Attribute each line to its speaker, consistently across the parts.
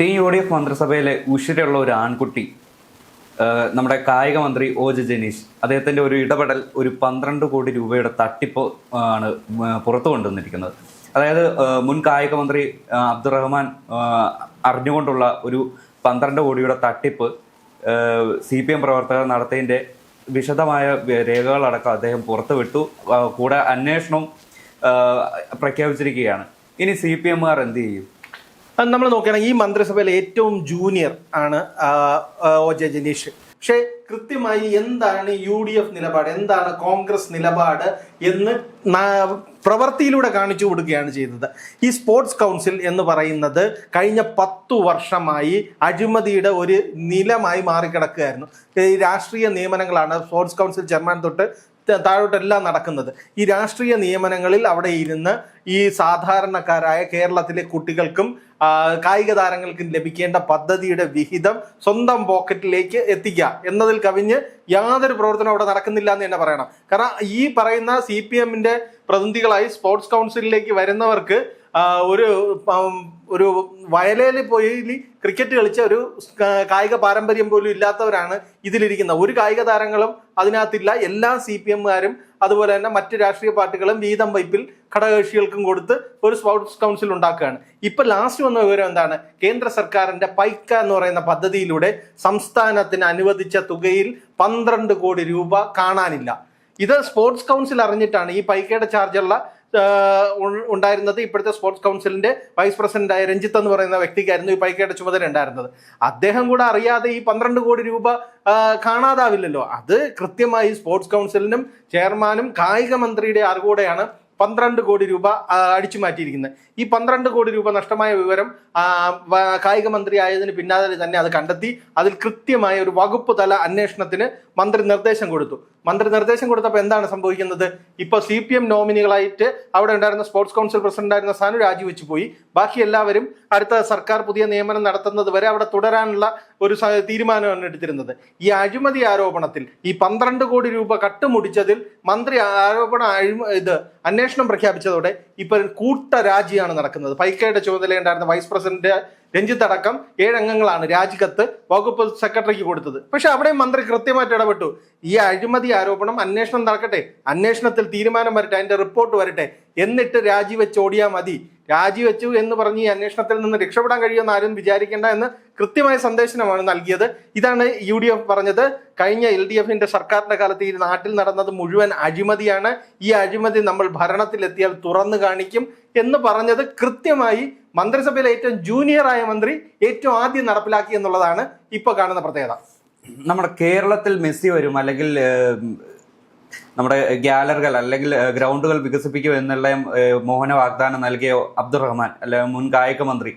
Speaker 1: UDF മന്ത്രിസഭയിലെ ഉഷിരുള്ള ഒരു ആൺകുട്ടി, നമ്മുടെ കായിക മന്ത്രി OJ ജനീഷ്, അദ്ദേഹത്തിൻ്റെ ഒരു ഇടപെടൽ ഒരു 12 കോടി രൂപയുടെ തട്ടിപ്പ് ആണ് പുറത്തു കൊണ്ടുവന്നിരിക്കുന്നത്. അതായത് മുൻ കായിക മന്ത്രി അബ്ദുറഹ്മാൻ അറിഞ്ഞുകൊണ്ടുള്ള ഒരു 12 കോടിയുടെ തട്ടിപ്പ് CPM പ്രവർത്തകർ നടത്തിയതിൻ്റെ വിശദമായ രേഖകളടക്കം അദ്ദേഹം പുറത്തുവിട്ടു. കൂടെ അന്വേഷണം പ്രഖ്യാപിച്ചിരിക്കുകയാണ്. ഇനി CPMകാർ എന്ത് ചെയ്യും?
Speaker 2: നമ്മൾ നോക്കുകയാണെങ്കിൽ ഈ മന്ത്രിസഭയിലെ ഏറ്റവും ജൂനിയർ ആണ് OJ ജനീഷ്. പക്ഷേ കൃത്യമായി എന്താണ് UDF നിലപാട്, എന്താണ് കോൺഗ്രസ് നിലപാട് എന്ന് പ്രവൃത്തിയിലൂടെ കാണിച്ചു കൊടുക്കുകയാണ് ചെയ്തത്. ഈ സ്പോർട്സ് കൗൺസിൽ എന്ന് പറയുന്നത് കഴിഞ്ഞ 10 വർഷമായി അഴിമതിയുടെ ഒരു നിലമായി മാറിക്കിടക്കുകയായിരുന്നു. ഈ രാഷ്ട്രീയ നിയമനങ്ങളാണ് സ്പോർട്സ് കൗൺസിൽ ചെയർമാൻ തൊട്ട് താഴോട്ടെല്ലാം നടക്കുന്നത്. ഈ രാഷ്ട്രീയ നിയമനങ്ങളിൽ അവിടെ ഇരുന്ന് ഈ സാധാരണക്കാരായ കേരളത്തിലെ കുട്ടികൾക്കും കായിക താരങ്ങൾക്കും ലഭിക്കേണ്ട പദ്ധതിയുടെ വിഹിതം സ്വന്തം പോക്കറ്റിലേക്ക് എത്തിക്കുക എന്നതിൽ കവിഞ്ഞ് യാതൊരു പ്രവർത്തനം അവിടെ നടക്കുന്നില്ല എന്ന് തന്നെ പറയണം. കാരണം ഈ പറയുന്ന CPMന്റെ പ്രതിനിധികളായി സ്പോർട്സ് കൗൺസിലിലേക്ക് വരുന്നവർക്ക് ഒരു വയലിൽ പോയി ക്രിക്കറ്റ് കളിച്ച ഒരു കായിക പാരമ്പര്യം പോലും ഇല്ലാത്തവരാണ് ഇതിലിരിക്കുന്നത്. ഒരു കായിക താരങ്ങളും അതിനകത്തില്ല. എല്ലാ CPMകാരും അതുപോലെ തന്നെ മറ്റ് രാഷ്ട്രീയ പാർട്ടികളും വീതം വയ്പിൽ ഘടകകക്ഷികൾക്കും കൊടുത്ത് ഒരു സ്പോർട്സ് കൗൺസിൽ ഉണ്ടാക്കുകയാണ്. ഇപ്പൊ ലാസ്റ്റ് വന്ന വിവരം എന്താണ്? കേന്ദ്ര സർക്കാരിന്റെ പൈക്ക എന്ന് പറയുന്ന പദ്ധതിയിലൂടെ സംസ്ഥാനത്തിന് അനുവദിച്ച തുകയിൽ 12 കോടി രൂപ കാണാനില്ല. ഇത് സ്പോർട്സ് കൗൺസിൽ അറിഞ്ഞിട്ടാണ്. ഈ പൈക്കയുടെ ചാർജുള്ള ഉണ്ടായിരുന്നത് ഇപ്പോഴത്തെ സ്പോർട്സ് കൗൺസിലിന്റെ വൈസ് പ്രസിഡന്റായ രഞ്ജിത്ത് എന്ന് പറയുന്ന വ്യക്തിക്കായിരുന്നു ഈ പൈക്കയുടെ ചുമതല ഉണ്ടായിരുന്നത്. അദ്ദേഹം കൂടെ അറിയാതെ ഈ 12 കോടി രൂപ കാണാതാവില്ലല്ലോ. അത് കൃത്യമായി സ്പോർട്സ് കൗൺസിലിനും ചെയർമാനും കായിക മന്ത്രിയുടെ അറിവോടെയാണ് 12 കോടി രൂപ അടിച്ചു മാറ്റിയിരിക്കുന്നത്. ഈ 12 കോടി രൂപ നഷ്ടമായ വിവരം കായിക മന്ത്രി ആയതിന് പിന്നാലെ തന്നെ അത് കണ്ടെത്തി. അതിൽ കൃത്യമായ ഒരു വകുപ്പ് തല അന്വേഷണത്തിന് മന്ത്രി നിർദ്ദേശം കൊടുത്തു. മന്ത്രി നിർദ്ദേശം കൊടുത്തപ്പോൾ എന്താണ് സംഭവിക്കുന്നത്? ഇപ്പൊ CPM നോമിനികളായിട്ട് അവിടെ ഉണ്ടായിരുന്ന സ്പോർട്സ് കൗൺസിൽ പ്രസിഡന്റ് ആയിരുന്ന സാനു രാജിവെച്ചു പോയി. ബാക്കി എല്ലാവരും അടുത്ത സർക്കാർ പുതിയ നിയമനം നടത്തുന്നത് വരെ അവിടെ തുടരാനുള്ള ഒരു തീരുമാനമാണ് എടുത്തിരുന്നത്. ഈ അഴിമതി ആരോപണത്തിൽ ഈ 12 കോടി രൂപ കട്ടുമുടിച്ചതിൽ മന്ത്രി അന്വേഷണം പ്രഖ്യാപിച്ചതോടെ ഇപ്പൊ കൂട്ടരാജിയാണ് നടക്കുന്നത്. പൈക്കയുടെ ചുമതലയുണ്ടായിരുന്ന വൈസ് പ്രസിഡന്റ് രഞ്ജിത്ത് അടക്കം 7 അംഗങ്ങളാണ് രാജിക്കത്ത് വകുപ്പ് സെക്രട്ടറിക്ക് കൊടുത്തത്. പക്ഷെ അവിടെ മന്ത്രി കൃത്യമായിട്ട് ഇടപെട്ടു. ഈ അഴിമതി ആരോപണം അന്വേഷണം നടക്കട്ടെ, അന്വേഷണത്തിൽ തീരുമാനം വരട്ടെ, അതിന്റെ റിപ്പോർട്ട് വരട്ടെ, എന്നിട്ട് രാജിവെച്ച് ഓടിയാൽ മതി. രാജിവെച്ചു എന്ന് പറഞ്ഞ് ഈ അന്വേഷണത്തിൽ നിന്ന് രക്ഷപ്പെടാൻ കഴിയുമെന്ന് ആരും വിചാരിക്കേണ്ട എന്ന് കൃത്യമായ സന്ദേശമാണ് നൽകിയത്. ഇതാണ് UDF പറഞ്ഞത്. കഴിഞ്ഞ LDFന്റെ സർക്കാരിന്റെ കാലത്ത് ഈ നാട്ടിൽ നടന്നത് മുഴുവൻ അഴിമതിയാണ്. ഈ അഴിമതി നമ്മൾ ഭരണത്തിലെത്തിയാൽ തുറന്നു കാണിക്കും എന്ന് പറഞ്ഞത് കൃത്യമായി മന്ത്രിസഭയിലെ ഏറ്റവും ജൂനിയർ ആയ മന്ത്രി ഏറ്റവും ആദ്യം നടപ്പിലാക്കി എന്നുള്ളതാണ് ഇപ്പൊ കാണുന്ന പ്രത്യേകത.
Speaker 1: നമ്മുടെ കേരളത്തിൽ മെസ്സി വരും, അല്ലെങ്കിൽ നമ്മുടെ ഗ്യാലറികൾ അല്ലെങ്കിൽ ഗ്രൗണ്ടുകൾ വികസിപ്പിക്കും എന്നുള്ള മോഹന വാഗ്ദാനം നൽകിയ അബ്ദുറഹ്മാൻ അല്ലെ മുൻ കായിക മന്ത്രി,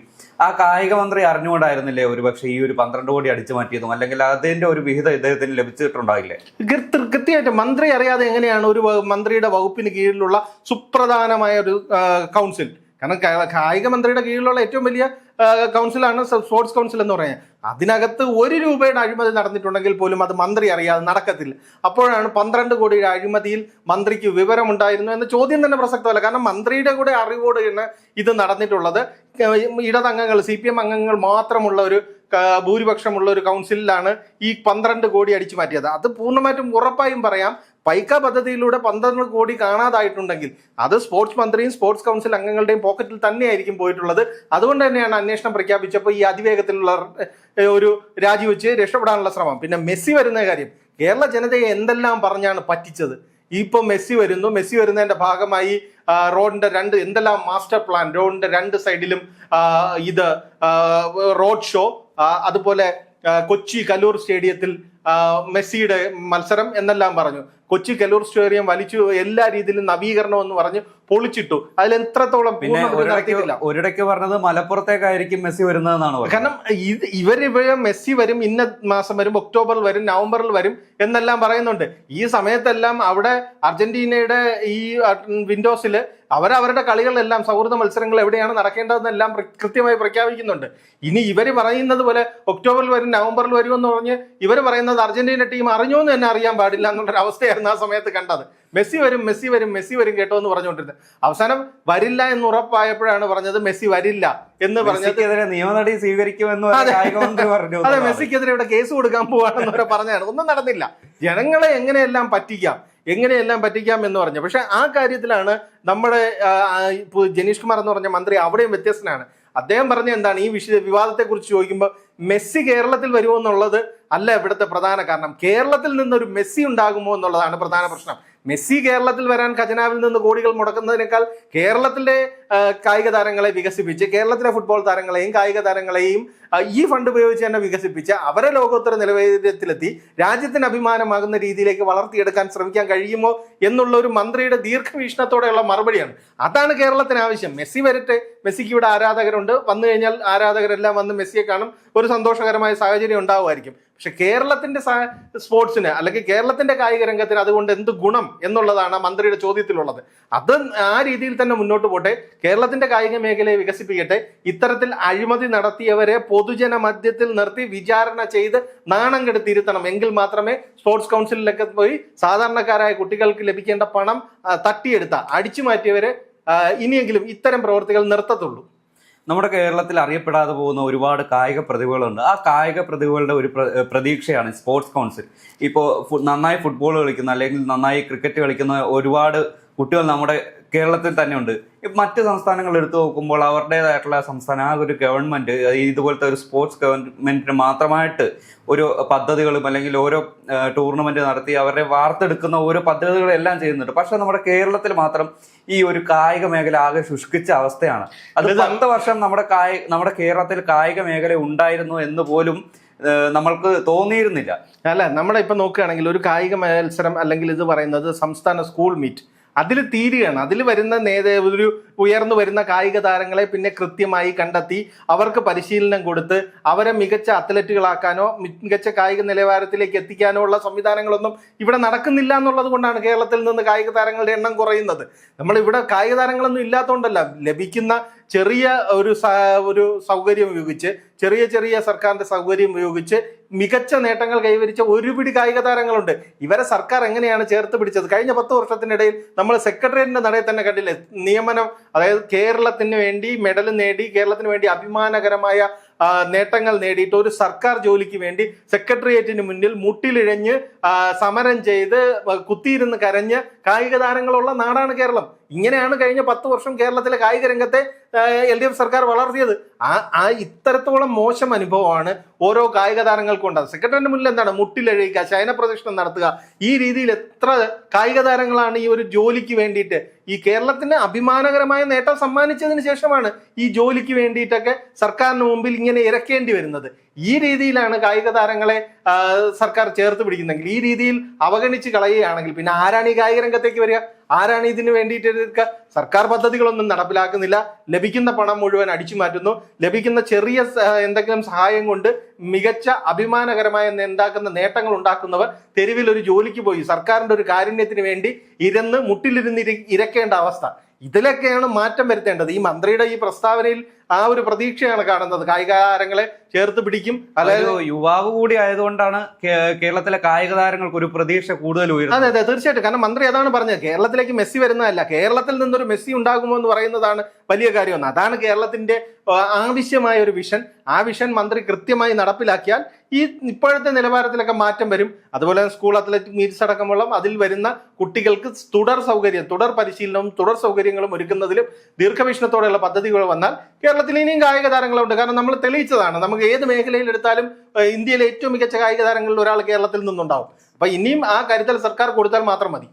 Speaker 1: ആ കായിക മന്ത്രി അറിഞ്ഞുകൊണ്ടായിരുന്നില്ലേ ഒരുപക്ഷെ ഈ ഒരു 12 കോടി അടിച്ചു മാറ്റിയതും, അല്ലെങ്കിൽ അതിന്റെ ഒരു വിഹിതം ഇദ്ദേഹത്തിന് ലഭിച്ചിട്ടുണ്ടായില്ലേ?
Speaker 2: കൃത്യമായിട്ട് മന്ത്രി അറിയാതെ എങ്ങനെയാണ് ഒരു മന്ത്രിയുടെ വകുപ്പിന് കീഴിലുള്ള സുപ്രധാനമായ ഒരു കൗൺസിൽ, കാരണം കായിക മന്ത്രിയുടെ കീഴിലുള്ള ഏറ്റവും വലിയ കൗൺസിലാണ് സ്പോർട്സ് കൗൺസിൽ എന്ന് പറയുന്നത്, അതിനകത്ത് 1 രൂപയുടെ അഴിമതി നടന്നിട്ടുണ്ടെങ്കിൽ പോലും അത് മന്ത്രി അറിയാതെ നടക്കത്തില്ല. അപ്പോഴാണ് 12 കോടിയുടെ അഴിമതിയിൽ മന്ത്രിക്ക് വിവരമുണ്ടായിരുന്നു എന്ന ചോദ്യം തന്നെ പ്രസക്തമല്ല. കാരണം മന്ത്രിയുടെ കൂടെ അറിവോടെയാണ് ഇത് നടന്നിട്ടുള്ളത്. ഇടതംഗങ്ങൾ CPM അംഗങ്ങൾ മാത്രമുള്ള ഒരു ഭൂരിപക്ഷമുള്ള ഒരു കൗൺസിലിലാണ് ഈ 12 കോടി അടിച്ചു മാറ്റിയത്. അത് പൂർണ്ണമായിട്ടും ഉറപ്പായും പറയാം, പൈക്ക പദ്ധതിയിലൂടെ 12 കോടി കാണാതായിട്ടുണ്ടെങ്കിൽ അത് സ്പോർട്സ് മന്ത്രിയും സ്പോർട്സ് കൗൺസിൽ അംഗങ്ങളുടെയും പോക്കറ്റിൽ തന്നെയായിരിക്കും പോയിട്ടുള്ളത്. അതുകൊണ്ട് തന്നെയാണ് അന്വേഷണം പ്രഖ്യാപിച്ചപ്പോൾ ഈ അതിവേഗത്തിലുള്ള ഒരു രാജിവെച്ച് രക്ഷപ്പെടാനുള്ള ശ്രമം. പിന്നെ മെസ്സി വരുന്ന കാര്യം, കേരള ജനതയെ എന്തെല്ലാം പറഞ്ഞാണ് പറ്റിച്ചത്. ഇപ്പൊ മെസ്സി വരുന്നതിന്റെ ഭാഗമായി റോഡിന്റെ എന്തെല്ലാം മാസ്റ്റർ പ്ലാൻ, റോഡിന്റെ 2 സൈഡിലും ഇത് റോഡ് ഷോ, അതുപോലെ കൊച്ചി കലൂർ സ്റ്റേഡിയത്തിൽ മെസ്സിയുടെ മത്സരം എന്നെല്ലാം പറഞ്ഞു. കൊച്ചി കലൂർ സ്റ്റേഡിയം വലിച്ചു എല്ലാ രീതിയിലും നവീകരണം എന്ന് പറഞ്ഞ് പൊളിച്ചിട്ടു. അതിൽ എത്രത്തോളം
Speaker 1: ഒരിടയ്ക്ക് പറഞ്ഞത് മലപ്പുറത്തേക്കായിരിക്കും മെസ്സി വരുന്നതെന്നാണ്.
Speaker 2: കാരണം ഇവര് മെസ്സി വരും, ഇന്ന മാസം വരും, ഒക്ടോബറിൽ വരും, നവംബറിൽ വരും എന്നെല്ലാം പറയുന്നുണ്ട്. ഈ സമയത്തെല്ലാം അവിടെ അർജന്റീനയുടെ ഈ വിൻഡോസിൽ അവരവരുടെ കളികളെല്ലാം സൗഹൃദ മത്സരങ്ങൾ എവിടെയാണ് നടക്കേണ്ടതെന്നെല്ലാം കൃത്യമായി പ്രഖ്യാപിക്കുന്നുണ്ട്. ഇനി ഇവര് പറയുന്നത് പോലെ ഒക്ടോബറിൽ വരും, നവംബറിൽ വരുമെന്ന് പറഞ്ഞ് ഇവർ പറയുന്നത് അർജന്റീന ടീം അറിഞ്ഞോ എന്ന് തന്നെ അറിയാൻ പാടില്ല എന്നുള്ളൊരു അവസ്ഥയാണ് ആയിരുന്നു ആ സമയത്ത് കണ്ടത്. മെസ്സി വരും മെസ്സി വരും മെസ്സി വരും കേട്ടോ എന്ന് പറഞ്ഞുകൊണ്ടിരുന്നത്. അവസാനം വരില്ല എന്ന് ഉറപ്പായപ്പോഴാണ് പറഞ്ഞത് മെസ്സി വരില്ല എന്ന് പറഞ്ഞത്.
Speaker 1: നിയമനടപടി സ്വീകരിക്കുമെന്ന് പറഞ്ഞു.
Speaker 2: അതെ, മെസ്സിക്കെതിരെ ഇവിടെ കേസ് കൊടുക്കാൻ പോവാണെന്ന് അവരെ പറഞ്ഞാണ്. ഒന്നും നടന്നില്ല. ജനങ്ങളെ എങ്ങനെയെല്ലാം പറ്റിക്കാം എന്ന് പറഞ്ഞു. പക്ഷെ ആ കാര്യത്തിലാണ് നമ്മുടെ ജനീഷ് കുമാർ എന്ന് പറഞ്ഞ മന്ത്രി അവിടെയും വ്യത്യസ്തനാണ്. അദ്ദേഹം പറഞ്ഞ എന്താണ്, ഈ വിവാദത്തെ കുറിച്ച് ചോദിക്കുമ്പോൾ മെസ്സി കേരളത്തിൽ വരുമോ എന്നുള്ളത് അല്ല ഇവിടുത്തെ പ്രധാന കാരണം. കേരളത്തിൽ നിന്നൊരു മെസ്സി ഉണ്ടാകുമോ എന്നുള്ളതാണ് പ്രധാന പ്രശ്നം. മെസ്സി കേരളത്തിൽ വരാൻ ഖജനാവിൽ നിന്ന് കോടികൾ മുടക്കുന്നതിനേക്കാൾ കേരളത്തിലെ കായിക താരങ്ങളെ വികസിപ്പിച്ച്, കേരളത്തിലെ ഫുട്ബോൾ താരങ്ങളെയും കായിക താരങ്ങളെയും ഈ ഫണ്ട് ഉപയോഗിച്ച് തന്നെ വികസിപ്പിച്ച് അവരെ ലോകോത്തര നിലവാരത്തിലെത്തി രാജ്യത്തിന് അഭിമാനമാകുന്ന രീതിയിലേക്ക് വളർത്തിയെടുക്കാൻ ശ്രമിക്കാൻ കഴിയുമോ എന്നുള്ള ഒരു മന്ത്രിയുടെ ദീർഘവീക്ഷണത്തോടെയുള്ള മറുപടിയാണ്. അതാണ് കേരളത്തിന് ആവശ്യം. മെസ്സി വരട്ടെ, മെസ്സിക്ക് ഇവിടെ ആരാധകരുണ്ട്, വന്നു കഴിഞ്ഞാൽ ആരാധകരെല്ലാം വന്ന് മെസ്സിയെ കാണും, ഒരു സന്തോഷകരമായ സാഹചര്യം ഉണ്ടാവുമായിരിക്കും. പക്ഷെ കേരളത്തിന്റെ സ്പോർട്സിന് അല്ലെങ്കിൽ കേരളത്തിന്റെ കായിക രംഗത്തിന് അതുകൊണ്ട് എന്ത് ഗുണം എന്നുള്ളതാണ് മന്ത്രിയുടെ ചോദ്യത്തിലുള്ളത്. അത് ആ രീതിയിൽ തന്നെ മുന്നോട്ട് പോട്ടെ, കേരളത്തിന്റെ കായിക മേഖലയെ വികസിപ്പിക്കട്ടെ. ഇത്തരത്തിൽ അഴിമതി നടത്തിയവരെ പൊതുജന മധ്യത്തിൽ നിർത്തി വിചാരണ ചെയ്ത് നാണം കെടുത്തിരുത്തണം. എങ്കിൽ മാത്രമേ സ്പോർട്സ് കൗൺസിലിലൊക്കെ പോയി സാധാരണക്കാരായ കുട്ടികൾക്ക് ലഭിക്കേണ്ട പണം തട്ടിയെടുത്ത അടിച്ചു മാറ്റിയവരെ ഇനിയെങ്കിലും ഇത്തരം പ്രവർത്തികൾ നിർത്തത്തുള്ളൂ.
Speaker 1: നമ്മുടെ കേരളത്തിൽ അറിയപ്പെടാതെ പോകുന്ന ഒരുപാട് കായിക പ്രതിഭകളുണ്ട്. ആ കായിക പ്രതിഭകളുടെ ഒരു പ്രതീക്ഷയാണ് സ്പോർട്സ് കൗൺസിൽ. ഇപ്പോൾ നന്നായി ഫുട്ബോൾ കളിക്കുന്ന അല്ലെങ്കിൽ നന്നായി ക്രിക്കറ്റ് കളിക്കുന്ന ഒരുപാട് കുട്ടികൾ നമ്മുടെ കേരളത്തിൽ തന്നെയുണ്ട്. മറ്റ് സംസ്ഥാനങ്ങൾ എടുത്തു നോക്കുമ്പോൾ അവരുടേതായിട്ടുള്ള സംസ്ഥാനം, ആ ഒരു ഗവൺമെന്റ് ഇതുപോലത്തെ ഒരു സ്പോർട്സ് ഗവൺമെന്റിന് മാത്രമായിട്ട് ഒരു പദ്ധതികളും അല്ലെങ്കിൽ ഓരോ ടൂർണമെന്റ് നടത്തി അവരെ വാർത്തെടുക്കുന്ന ഓരോ പദ്ധതികളെല്ലാം ചെയ്യുന്നുണ്ട്. പക്ഷെ നമ്മുടെ കേരളത്തിൽ മാത്രം ഈ ഒരു കായിക മേഖല ആകെ ശുഷ്കിച്ച അവസ്ഥയാണ്. അത് 10 വർഷം നമ്മുടെ കേരളത്തിൽ കായിക മേഖല ഉണ്ടായിരുന്നു എന്ന് പോലും നമ്മൾക്ക് തോന്നിയിരുന്നില്ല.
Speaker 2: അല്ല, നമ്മുടെ ഇപ്പൊ നോക്കുകയാണെങ്കിൽ ഒരു കായിക മത്സരം അല്ലെങ്കിൽ ഇത് പറയുന്നത് സംസ്ഥാന സ്കൂൾ മീറ്റ്, അതിൽ തീരുകയാണ്. അതിൽ വരുന്ന ഒരു ഉയർന്നു വരുന്ന കായിക താരങ്ങളെ പിന്നെ കൃത്യമായി കണ്ടെത്തി അവർക്ക് പരിശീലനം കൊടുത്ത് അവരെ മികച്ച അത്ലറ്റുകളാക്കാനോ മികച്ച കായിക നിലവാരത്തിലേക്ക് എത്തിക്കാനോ ഉള്ള സംവിധാനങ്ങളൊന്നും ഇവിടെ നടക്കുന്നില്ല എന്നുള്ളത് കൊണ്ടാണ് കേരളത്തിൽ നിന്ന് കായിക താരങ്ങളുടെ എണ്ണം കുറയുന്നത്. നമ്മളിവിടെ കായിക താരങ്ങളൊന്നും ഇല്ലാത്തതുകൊണ്ടല്ല, ലഭിക്കുന്ന ചെറിയ ഒരു സൗകര്യം ഉപയോഗിച്ച്, ചെറിയ സർക്കാരിന്റെ സൗകര്യം ഉപയോഗിച്ച് മികച്ച നേട്ടങ്ങൾ കൈവരിച്ച ഒരുപിടി കായിക താരങ്ങളുണ്ട്. ഇവരെ സർക്കാർ എങ്ങനെയാണ് ചേർത്ത് പിടിച്ചത്? കഴിഞ്ഞ 10 വർഷത്തിനിടയിൽ നമ്മൾ സെക്രട്ടേറിയറ്റിന്റെ നടയിൽ തന്നെ കണ്ടില്ലേ നിയമനം, അതായത് കേരളത്തിന് വേണ്ടി മെഡൽ നേടി, കേരളത്തിന് വേണ്ടി അഭിമാനകരമായ നേട്ടങ്ങൾ നേടിയിട്ട് ഒരു സർക്കാർ ജോലിക്ക് വേണ്ടി സെക്രട്ടേറിയറ്റിന് മുന്നിൽ മുട്ടിലിഴഞ്ഞ് സമരം ചെയ്ത് കുത്തിയിരുന്ന് കരഞ്ഞ് കായിക താരങ്ങളുള്ള നാടാണ് കേരളം. ഇങ്ങനെയാണ് കഴിഞ്ഞ 10 വർഷം കേരളത്തിലെ കായിക രംഗത്തെ LDF സർക്കാർ വളർത്തിയത്. ഇത്തരത്തോളം മോശം അനുഭവമാണ് ഓരോ കായിക താരങ്ങൾക്കും ഉണ്ടാകുന്നത്. സെക്രട്ടറിന്റെ മുന്നിൽ എന്താണ് മുട്ടിലഴിക്കുക, ശയനപ്രദക്ഷിണം നടത്തുക, ഈ രീതിയിൽ എത്ര കായിക താരങ്ങളാണ് ഈ ഒരു ജോലിക്ക് വേണ്ടിയിട്ട് ഈ കേരളത്തിന് അഭിമാനകരമായ നേട്ടം സമ്മാനിച്ചതിന് ശേഷമാണ് ഈ ജോലിക്ക് വേണ്ടിയിട്ടൊക്കെ സർക്കാരിന് മുമ്പിൽ ഇങ്ങനെ ഇറക്കേണ്ടി വരുന്നത്. ഈ രീതിയിലാണ് കായിക താരങ്ങളെ സർക്കാർ ചേർത്ത് പിടിക്കുന്നെങ്കിൽ, ഈ രീതിയിൽ അവഗണിച്ച് കളയുകയാണെങ്കിൽ പിന്നെ ആരാണ് ഈ കായിക രംഗത്തേക്ക് വരിക? ആരാണ് ഇതിന് വേണ്ടിയിട്ട് സർക്കാർ പദ്ധതികളൊന്നും നടപ്പിലാക്കുന്നില്ല, ലഭിക്കുന്ന പണം മുഴുവൻ അടിച്ചു മാറ്റുന്നു, ലഭിക്കുന്ന ചെറിയ എന്തെങ്കിലും സഹായം കൊണ്ട് മികച്ച അഭിമാനകരമായ ഉണ്ടാക്കുന്ന നേട്ടങ്ങൾ ഉണ്ടാക്കുന്നവർ തെരുവിൽ ഒരു ജോലിക്ക് പോയി സർക്കാരിന്റെ ഒരു കാരുണ്യത്തിന് വേണ്ടി മുട്ടിലിരുന്ന് ഇരക്കേണ്ട അവസ്ഥ. ഇതിലൊക്കെയാണ് മാറ്റം വരുത്തേണ്ടത്. ഈ മന്ത്രിയുടെ ഈ പ്രസ്താവനയിൽ ആ ഒരു പ്രതീക്ഷയാണ് കാണുന്നത്, കായിക താരങ്ങളെ ചേർത്ത് പിടിക്കും.
Speaker 1: അതായത് യുവാവ് കൂടി ആയതുകൊണ്ടാണ് കേരളത്തിലെ കായിക താരങ്ങൾക്ക് ഒരു പ്രതീക്ഷ കൂടുതൽ ഉയരുന്നത്.
Speaker 2: അതെ, തീർച്ചയായിട്ടും. കാരണം മന്ത്രി അതാണ് പറഞ്ഞത്, കേരളത്തിലേക്ക് മെസ്സി വരുന്നതല്ല, കേരളത്തിൽ നിന്നൊരു മെസ്സി ഉണ്ടാകുമോ എന്ന് പറയുന്നതാണ് വലിയ കാര്യമെന്ന്. അതാണ് കേരളത്തിന്റെ ആവശ്യമായ ഒരു വിഷൻ. ആ വിഷൻ മന്ത്രി കൃത്യമായി നടപ്പിലാക്കിയാൽ ഈ ഇപ്പോഴത്തെ നിലവാരത്തിലൊക്കെ മാറ്റം വരും. അതുപോലെ സ്കൂൾ അത്ലറ്റിക് മീറ്റ്സ് അടക്കമുള്ള അതിൽ വരുന്ന കുട്ടികൾക്ക് തുടർ പരിശീലനവും തുടർ സൗകര്യങ്ങളും ഒരുക്കുന്നതിലും ദീർഘവീക്ഷണത്തോടെയുള്ള പദ്ധതികൾ വന്നാൽ കേരളത്തിൽ ഇനിയും കായിക താരങ്ങളുണ്ട്. കാരണം നമ്മൾ തെളിയിച്ചതാണ്, നമുക്ക് ഏത് മേഖലയിൽ എടുത്താലും ഇന്ത്യയിലെ ഏറ്റവും മികച്ച കായിക താരങ്ങളിൽ ഒരാൾ കേരളത്തിൽ നിന്നുണ്ടാവും. അപ്പൊ ഇനിയും ആ കരുതൽ സർക്കാർ കൊടുത്താൽ മാത്രം മതി.